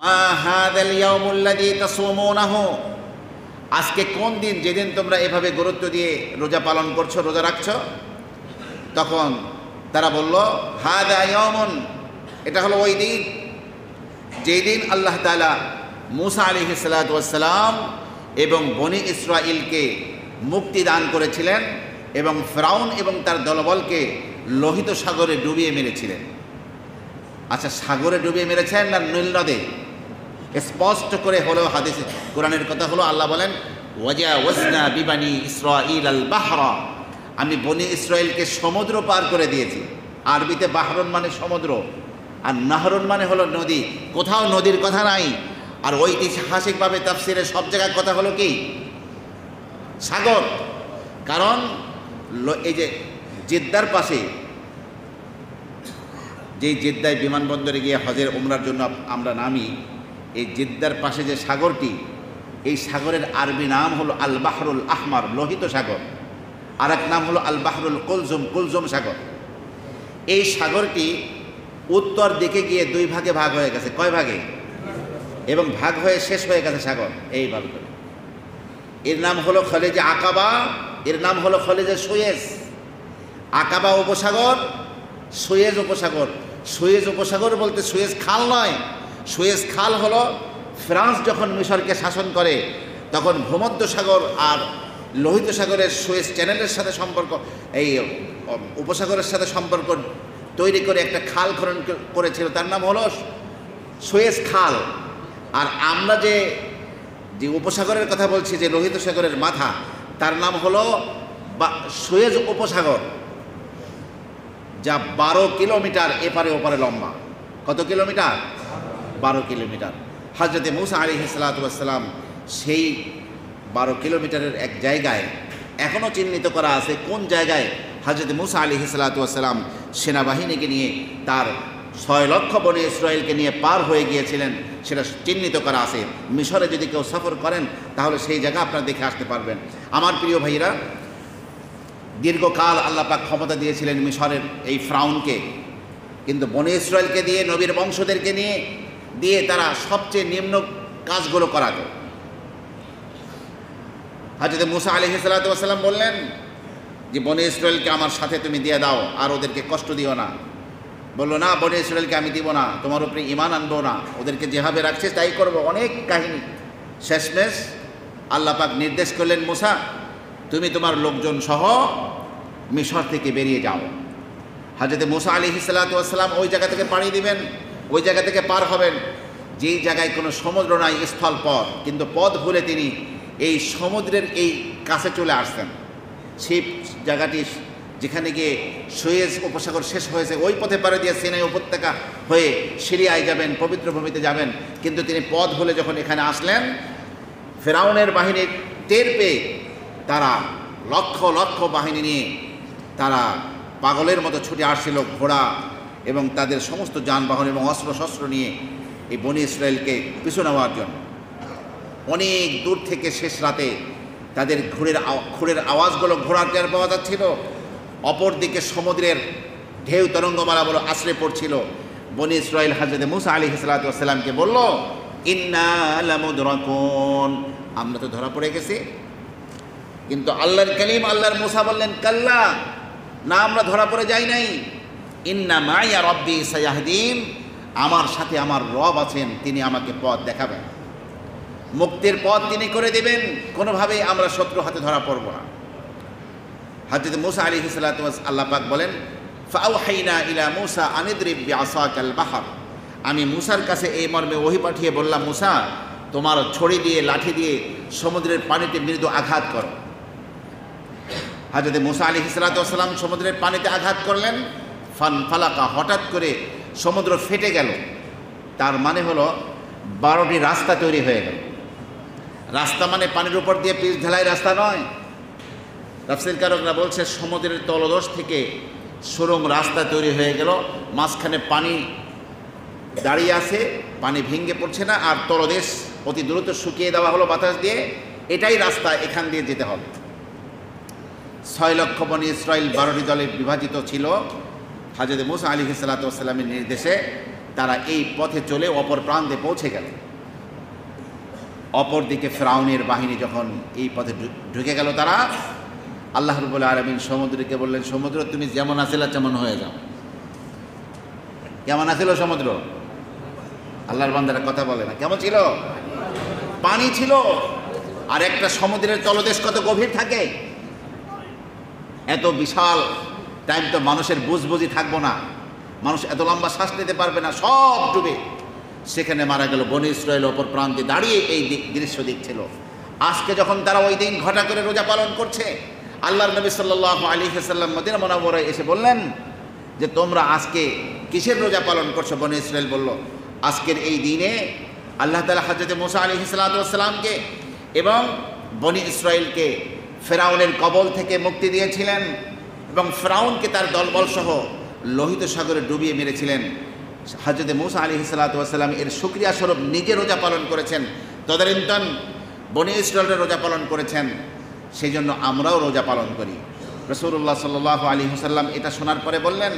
মা হাযাল ইয়াউমুল্লাযী তাসুমুনাহু, আজকে কোন দিন যেদিন তোমরা এভাবে গুরুত্ব দিয়ে রোজা পালন করছো, রোজা রাখছো? তখন তারা বলল, হাযা ইয়াউমুন, এটা হলো ওই দিন যেই দিন আল্লাহ তাআলা মূসা আলাইহিস সালাতু ওয়াস সালাম এবং বনি ইসরাঈলকে মুক্তি দান করেছিলেন এবং ফিরআউন এবং তার দলবলকে লোহিত সাগরে ডুবিয়ে মেরেছিলেন। আচ্ছা, সাগরে ডুবিয়ে মেরেছেন না নীল নদে? স্পষ্ট করে হলো হাদিসে কোরআনের কথা হলো, আল্লাহ বলেন ওয়াজাওয়াজনা বিবানি ইসরাঈল আল বাহরা, আমি বনি ইসরাঈলকে সমুদ্র পার করে দিয়েছি। আরবিতে বাহরুন মানে সমুদ্র, আর নাহরুন মানে হলো নদী। কোথাও নদীর কথা নাই। আর ঐতিহাসিকভাবে তাফসিরে সব জায়গার কথা হলো কি? সাগর। কারণ এই যে জেদ্দার পাশে, যেই জেদ্দায় বিমানবন্দরে গিয়ে হজের উমরার জন্য আমরা নামি, এই জেদ্দার পাশে যে সাগরটি, এই সাগরের আরবি নাম হলো আল বাহরুল আহমার, লোহিত সাগর। আর এক নাম হলো আল বাহরুল কুলজুম, কুলজুম সাগর। এই সাগরটি উত্তর দিকে গিয়ে দুই ভাগে ভাগ হয়ে গেছে। কয় ভাগে? এবং ভাগ হয়ে শেষ হয়ে গেছে সাগর এইভাবে করে। এর নাম হলো খলিজে আকাবা, এর নাম হলো খলিজে সুয়েজ। আকাবা উপসাগর, সুয়েজ উপসাগর। সুয়েজ উপসাগর বলতে সুয়েজ খাল নয়। সুয়েজ খাল হলো ফ্রান্স যখন মিশরকে শাসন করে তখন ভূমধ্য সাগর আর লোহিত সাগরের সুয়েজ চ্যানেলের সাথে সম্পর্ক, এই উপসাগরের সাথে সম্পর্ক তৈরি করে একটা খাল খনন করেছিল, তার নাম হলো সুয়েজ খাল। আর আমরা যে উপসাগরের কথা বলছি, যে লোহিত সাগরের মাথা, তার নাম হলো সুয়েজ উপসাগর, যা 12 কিলোমিটার এপারে ওপারে লম্বা। কত কিলোমিটার? 12 কিলোমিটার। হযরতে মূসা আলাইহিস সালাতু ওয়াস সালাম সেই 12 কিলোমিটারের এক জায়গায় এখনও চিহ্নিত করা আছে। কোন জায়গায় হযরতে মূসা আলাইহিস সালাতু ওয়াস সালাম সেনাবাহিনীকে নিয়ে তার 6 লক্ষ বনি ইসরাঈলকে নিয়ে পার হয়ে গিয়েছিলেন, সেটা চিহ্নিত করা আছে। মিশরে যদি কেউ সফর করেন তাহলে সেই জায়গা আপনারা দেখে আসতে পারবেন। আমার প্রিয় ভাইরা, দীর্ঘকাল আল্লাহ পাক ক্ষমতা দিয়েছিলেন মিশরের এই ফিরআউনকে, কিন্তু বনি ইসরাঈলকে দিয়ে, নবীর বংশদেরকে দিয়ে তারা সবচেয়ে নিম্ন কাজগুলো করাতো। হযরত মূসা আলাইহিস সালাতু ওয়াস সালাম বললেন যে বনি ইসরাঈলকে আমার সাথে তুমি দিয়ে দাও, আর ওদেরকে কষ্ট দিও না। বললো, না, বনি ইসরাঈলকে আমি দিব না, তোমার উপরে ঈমান আনবো না, ওদেরকে যেভাবে রাখছে তাই করবো। অনেক কাহিনী। শেষমেশ আল্লাহ পাক নির্দেশ করলেন, মূসা তুমি তোমার লোকজন সহ মিশর থেকে বেরিয়ে যাও। হযরত মূসা আলাইহিস সালাতু ওয়াস সালাম ওই জায়গা থেকে পাড়ি দিবেন, ওই জায়গা থেকে পার হবেন যেই জায়গায় কোনো সমুদ্র নাই, স্থল পথ, কিন্তু পথ ভুলে তিনি এই সমুদ্রের এই কাছে চলে আসছেন। সেই জায়গাটি যেখানে গিয়ে সুয়েজ উপসাগর শেষ হয়েছে, ওই পথে পাড়ি দিয়ে সিনাই উপত্যকা হয়ে সিরিয়ায় যাবেন, পবিত্র ভূমিতে যাবেন। কিন্তু তিনি পথ ভুলে যখন এখানে আসলেন, ফিরআউনের বাহিনী টের পেয়ে তারা লক্ষ লক্ষ বাহিনী নিয়ে তারা পাগলের মতো ছুটে আসছিল, ঘোড়া এবং তাদের সমস্ত যানবাহন এবং অস্ত্রশস্ত্র নিয়ে এই বনি ইসরাঈলকে পিছু নেওয়ার জন্য। অনেক দূর থেকে শেষ রাতে তাদের খুরের আওয়াজগুলো ঘোড়ার টের পাওয়া যাচ্ছিল। অপরদিকে সমুদ্রের ঢেউ তরঙ্গমালা বলে আছড়ে পড়ছিল। বনি ইসরাঈল হযরত মূসা আলাইহিস সালাতু ওয়াস সালামকে বলল, ইন্না লামুদরাকুন, আমরা তো ধরা পড়ে গেছি। কিন্তু আল্লাহর কালিম, আল্লাহর মূসা বললেন, কাল্লা, না, আমরা ধরা পড়ে যাই নাই। ইন্না মাইয়া রব্বি সায়াহদিন, আমার সাথে আমার রব আছেন, তিনি আমাকে পথ দেখাবেন, মুক্তির পথ তিনি করে দেবেন। কোনোভাবেই আমরা শত্রু হাতে ধরা পড়ব না। হযরত মূসা আলাইহিস সালাতু ওয়াস আল্লাহ পাক বলেন, ফাআওহাইনা ইলা মূসা আনিদরিব বিআসাকাল বাহর, আমি মূসার কাছে এই মর্মে ওহী পাঠিয়ে বললাম, মূসা তোমার ছড়ি দিয়ে, লাঠি দিয়ে সমুদ্রের পানিতে মৃদু আঘাত করো। হযরত মূসা আলাইহিস সালাতু ওয়াস সালাম সমুদ্রের পানিতে আঘাত করলেন। ফানফালাকা, হঠাৎ করে সমুদ্র ফেটে গেল। তার মানে হলো 12টি রাস্তা তৈরি হয়ে গেল। রাস্তা মানে পানির উপর দিয়ে পিচ ঢালাই রাস্তা নয়। তাফসীরকারকরা বলছে সমুদ্রের তলদেশ থেকে সুড়ঙ্গ রাস্তা তৈরি হয়ে গেল। মাঝখানে পানি দাঁড়িয়ে আছে, পানি ভেঙে পড়ছে না, আর তলদেশ অতি দ্রুত শুকিয়ে দেওয়া হলো বাতাস দিয়ে। এটাই রাস্তা, এখান দিয়ে যেতে হবে। 6 লক্ষ বনি ইসরাঈল 12টি দলে বিভাজিত ছিল। হযরত মূসা আলাইহিস সালাতু ওয়াস সালামের নির্দেশে তারা এই পথে চলে অপর প্রান্তে পৌঁছে গেল। অপর দিকে ফিরআউনের বাহিনী যখন এই পথে ঢুকে গেল, তারা আল্লাহ রাব্বুল আলামিন সমুদ্রকে বললেন, সমুদ্র তুমি যেমন আছিলা তেমন হয়ে যাও। কেমন আছিল সমুদ্র? আল্লাহর বান্দারা কথা বলে না, কেমন ছিল? পানি ছিল। আর একটা সমুদ্রের তলদেশ কত গভীর থাকে, এত বিশাল টাইম তো মানুষের বুঝবুঝি থাকবো না, মানুষ এত লম্বা শ্বাস নিতে পারবে না, সব ডুবে সেখানে মারা গেল। বনী ইসরাইল অপর প্রান্তে দাঁড়িয়ে এই দৃশ্য দেখছিল। আজকে যখন তারা ওই দিন ঘটা করে রোজা পালন করছে, আল্লাহর নবী সাল্লাল্লাহু আলাইহি ওয়াসাল্লাম মদিনা মুনাওয়ারায় এসে বললেন যে তোমরা আজকে কিসের রোজা পালন করছো? বনী ইসরাইল বলল, আজকের এই দিনে আল্লাহ তাআলা হযরত মুসা আলাইহিস সালামকে এবং বনী ইসরাইলকে ফিরআউনের কবল থেকে মুক্তি দিয়েছিলেন এবং ফিরআউনকে তার দলবল সহ লোহিত সাগরে ডুবিয়ে মেরেছিলেন। হযরত মুসা আলাইহিস সালাম এর শুকরিয়া স্বরূপ নিজে রোজা পালন করেছেন, তদানীন্তন বনী ইসরাইলের রোজা পালন করেছেন। সেই জন্য আমরাও রোজা পালন করি। রাসূলুল্লাহ সাল্লাল্লাহু আলাইহি ওয়াসাল্লাম এটা শোনার পরে বললেন,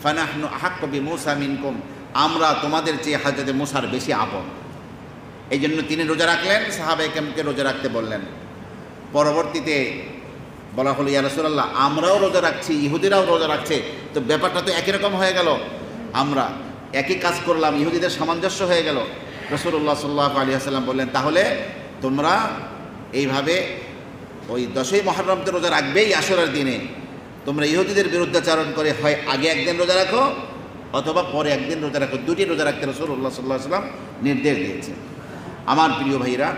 ফানাহনু আহাক্কু বিমূসা মিনকুম, আমরা তোমাদের চেয়ে হযরত মুসার বেশি আপন। এই জন্য তিনি রোজা রাখলেন, সাহাবায়ে কেরামকে রোজা রাখতে বললেন। পরবর্তীতে বলা হলো, ইয়া রাসূলুল্লাহ আমরাও রোজা রাখছি, ইহুদিরাও রোজা রাখছে, তো ব্যাপারটা তো একই রকম হয়ে গেল, আমরা একই কাজ করলাম, ইহুদিদের সামঞ্জস্য হয়ে গেল। রাসূলুল্লাহ সাল্লাল্লাহু আলাইহি ওয়াসাল্লাম বললেন, তাহলে তোমরা এইভাবে ওই 10ই মুহররমতে রোজা রাখবেই, আশুরার দিনে তোমরা ইহুদিদের বিরুদ্ধাচারণ করে হয় আগে একদিন রোজা রাখো অথবা পরে একদিন রোজা রাখো, দুটি রোজা রাখতে রাসূলুল্লাহ সাল্লাল্লাহু আলাইহি ওয়াসাল্লাম নির্দেশ দিয়েছেন। আমার প্রিয় ভাইরা,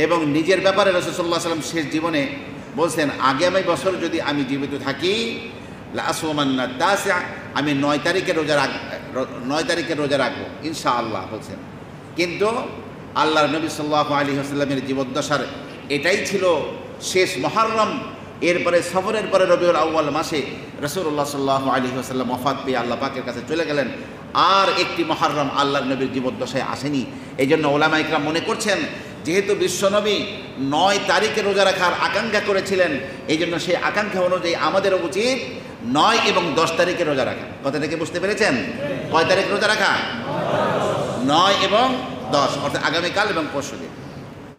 এবং নিজের ব্যাপারে রাসূল সাল্লাল্লাহু আলাইহি ওয়াসাল্লাম শেষ জীবনে বলছেন, আগামী বছর যদি আমি জীবিত থাকি লা আসুমান্না তাসিআ, আমি 9 তারিখে রোজা রাখবো ইনশাআল্লাহ বলছেন। কিন্তু আল্লাহর নবী সাল্লাল্লাহু আলাইহি ওয়াসাল্লামের জীবদ্দশার এটাই ছিল শেষ মুহররম। এরপরে সফরের পরে রবিউল আউয়াল মাসে রাসূলুল্লাহ সাল্লাল্লাহু আলাইহি ওয়াসাল্লাম ওয়াফাত পেয়ে আল্লাহ পাকের কাছে চলে গেলেন। আর একটি মুহররম আল্লাহর নবীর জীবদ্দশায় আসেনি। এই জন্য ওলামা ইকরাম মনে করছেন, যেহেতু বিশ্বনবী 9 তারিখে রোজা রাখার আকাঙ্ক্ষা করেছিলেন, এই জন্য সেই আকাঙ্ক্ষা অনুযায়ী আমাদেরও উচিত 9 এবং 10 তারিখে রোজা রাখা। কথাটাকে বুঝতে পেরেছেন? কয় তারিখ রোজা রাখা? 9 এবং 10, অর্থাৎ আগামীকাল এবং পরশুদিন।